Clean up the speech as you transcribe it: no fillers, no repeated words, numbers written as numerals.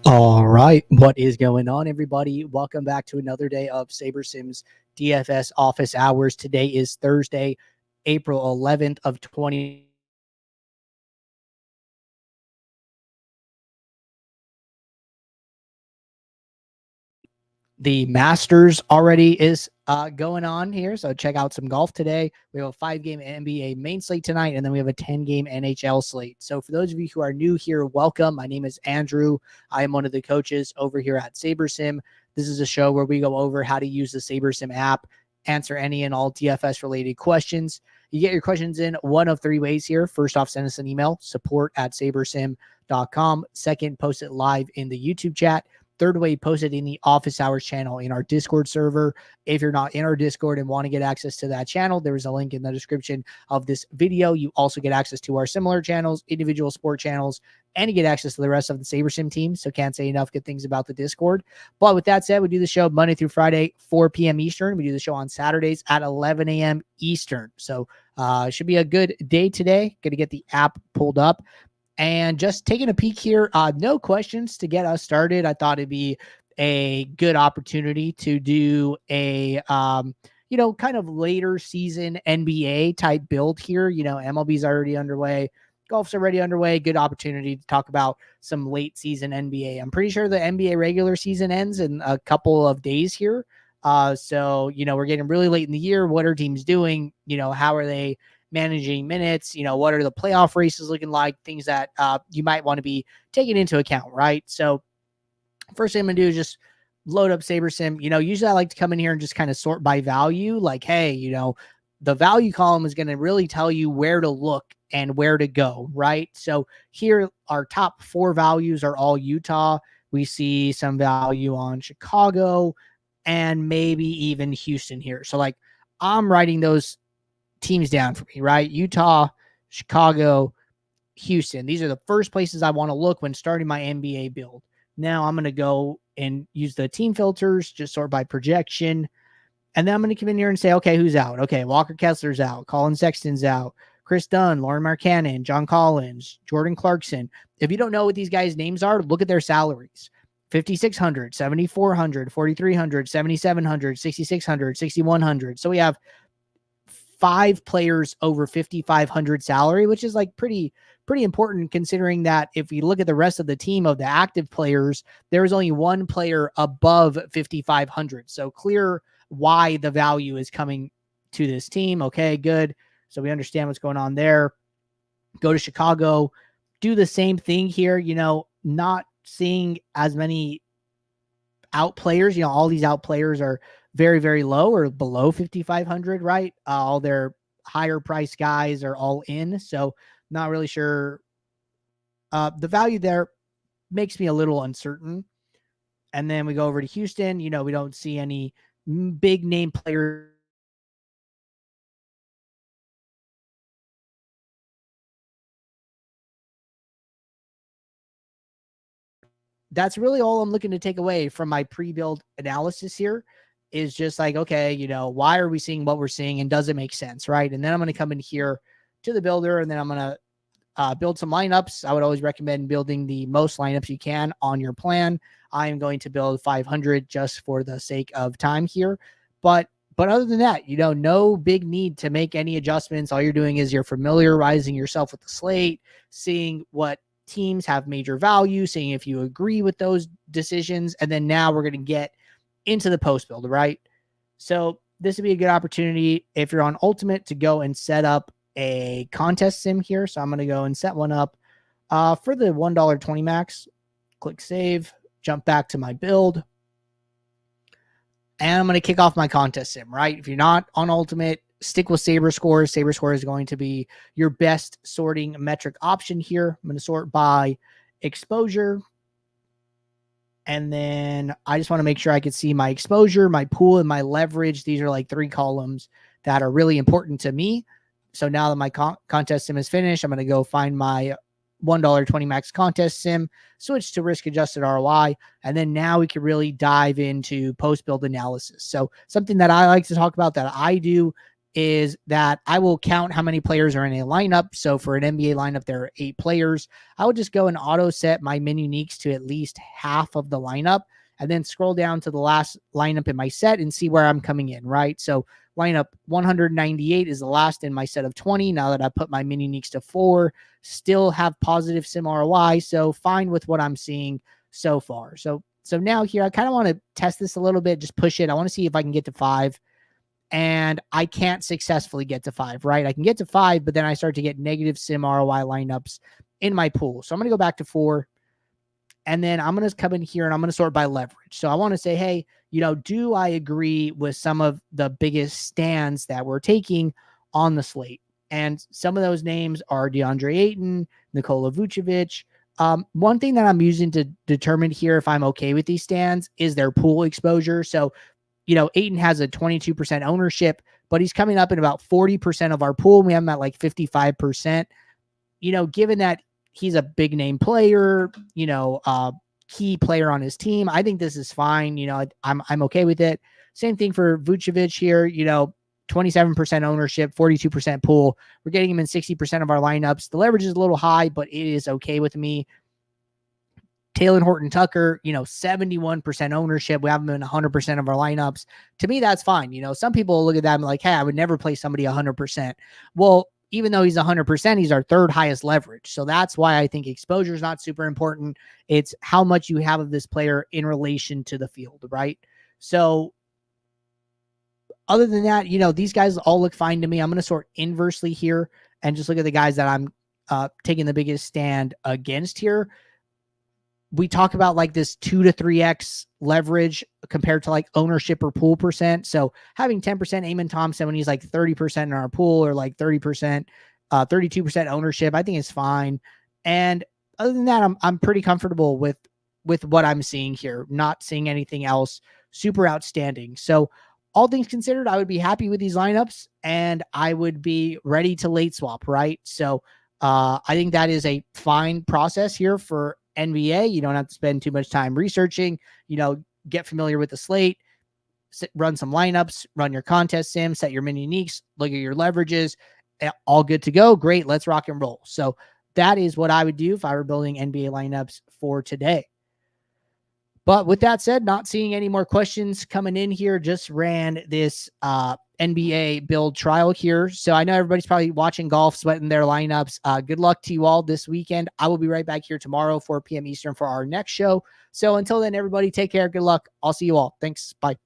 All right, what is going on, everybody? Welcome back to another day of SaberSim's DFS office hours. Today is Thursday, April 11th of 20. The Masters already is going on here, so check out some golf today. We have a 5-game NBA main slate tonight, and then we have a 10-game NHL slate. So for those of you who are new here, welcome. My name is Andrew. I am one of the coaches over here at SaberSim. This is a show where we go over how to use the SaberSim app, answer any and all DFS-related questions. You get your questions in one of three ways here. First off, send us an email, support@sabersim.com. Second, post it live in the YouTube chat. Third way, post it in the office hours channel in our Discord server. If you're not in our Discord and want to get access to that channel, there is a link in the description of this video. You also get access to our similar channels, individual sport channels, and you get access to the rest of the SaberSim team. So can't say enough good things about the Discord. But with that said, we do the show Monday through Friday, 4 p.m. Eastern. We do the show on Saturdays at 11 a.m. Eastern. So it should be a good day today. Going to get the app pulled up. And just taking a peek here, no questions to get us started. I thought it'd be a good opportunity to do a, kind of later season NBA type build here. MLB's already underway. Golf's already underway. Good opportunity to talk about some late season NBA. I'm pretty sure the NBA regular season ends in a couple of days here. So we're getting really late in the year. What are teams doing? How are they managing minutes? What are the playoff races looking like? Things that you might want to be taking into account, right? So first thing I'm going to do is just load up SaberSim. Usually I like to come in here and just kind of sort by value. Like, hey, the value column is going to really tell you where to look and where to go, right? So here, our top 4 values are all Utah. We see some value on Chicago and maybe even Houston here. So like I'm writing those teams down for me, right? Utah, Chicago, Houston. These are the first places I want to look when starting my NBA build. Now I'm going to go and use the team filters, just sort by projection. And then I'm going to come in here and say, okay, who's out? Okay, Walker Kessler's out. Colin Sexton's out. Chris Dunn, Lauren Markkanen, John Collins, Jordan Clarkson. If you don't know what these guys' names are, look at their salaries. 5,600, 7,400, 4,300, 7,700, 6,600, 6,100. So we have 5 players over 5,500 salary, which is like pretty important considering that if you look at the rest of the team of the active players, there is only one player above 5,500. So clear why the value is coming to this team. Okay, good. So we understand what's going on there. Go to Chicago, do the same thing here, not seeing as many out players. All these out players are very, very low or below 5,500, right? All their higher price guys are all in. So not really sure. The value there makes me a little uncertain. And then we go over to Houston. We don't see any big name players. That's really all I'm looking to take away from my pre-build analysis here is just like, okay, why are we seeing what we're seeing and does it make sense, right? And then I'm going to come in here to the builder and then I'm going to build some lineups. I would always recommend building the most lineups you can on your plan. I am going to build 500 just for the sake of time here. But other than that, no big need to make any adjustments. All you're doing is you're familiarizing yourself with the slate, seeing what teams have major value, seeing if you agree with those decisions. And then now we're going to get into the post build, right? So this would be a good opportunity if you're on Ultimate to go and set up a contest sim here. So I'm going to go and set one up for the $1.20 max. Click save, jump back to my build. And I'm going to kick off my contest sim, right? If you're not on Ultimate, stick with SaberScore. SaberScore is going to be your best sorting metric option here. I'm going to sort by exposure. And then I just want to make sure I can see my exposure, my pool, and my leverage. These are like 3 columns that are really important to me. So now that my contest sim is finished, I'm going to go find my $1.20 max contest sim, switch to risk adjusted ROI. And then now we can really dive into post build analysis. So something that I like to talk about that I do is that I will count how many players are in a lineup. So for an NBA lineup, there are 8 players. I would just go and auto set my min uniques to at least half of the lineup, and then scroll down to the last lineup in my set and see where I'm coming in, right? So lineup 198 is the last in my set of 20. Now that I put my min uniques to 4, still have positive sim ROI. So fine with what I'm seeing so far. So now here, I kind of want to test this a little bit, just push it. I want to see if I can get to 5. And I can't successfully get to 5, right? I can get to 5, but then I start to get negative sim ROI lineups in my pool. So I'm going to go back to 4. And then I'm going to come in here and I'm going to sort by leverage. So I want to say, hey, do I agree with some of the biggest stands that we're taking on the slate? And some of those names are DeAndre Ayton, Nikola Vucevic. One thing that I'm using to determine here if I'm okay with these stands is their pool exposure. So Ayton has a 22% ownership, but he's coming up in about 40% of our pool. We have him at like 55%. Given that he's a big name player, key player on his team, I think this is fine. I'm okay with it. Same thing for Vucevic here, 27% ownership, 42% pool. We're getting him in 60% of our lineups. The leverage is a little high, but it is okay with me. Taylor Horton-Tucker, 71% ownership. We have him in 100% of our lineups. To me, that's fine. Some people look at that and like, hey, I would never play somebody 100%. Well, even though he's 100%, he's our third highest leverage. So that's why I think exposure is not super important. It's how much you have of this player in relation to the field, right? So other than that, these guys all look fine to me. I'm going to sort inversely here and just look at the guys that I'm taking the biggest stand against here. We talk about like this 2 to 3x leverage compared to like ownership or pool percent. So having 10% Amen Thompson when he's like 30% in our pool or like 30%, 32% ownership, I think is fine. And other than that, I'm pretty comfortable with what I'm seeing here. Not seeing anything else super outstanding. So all things considered, I would be happy with these lineups and I would be ready to late swap, right? So I think that is a fine process here for NBA. You don't have to spend too much time researching, get familiar with the slate, run some lineups, run your contest sim, set your min uniques, look at your leverages, all good to go. Great. Let's rock and roll. So that is what I would do if I were building NBA lineups for today. But with that said, not seeing any more questions coming in here, just ran this NBA build trial here. So I know everybody's probably watching golf, sweating their lineups. Good luck to you all this weekend. I will be right back here tomorrow, 4 p.m. Eastern for our next show. So until then, everybody take care. Good luck. I'll see you all. Thanks. Bye.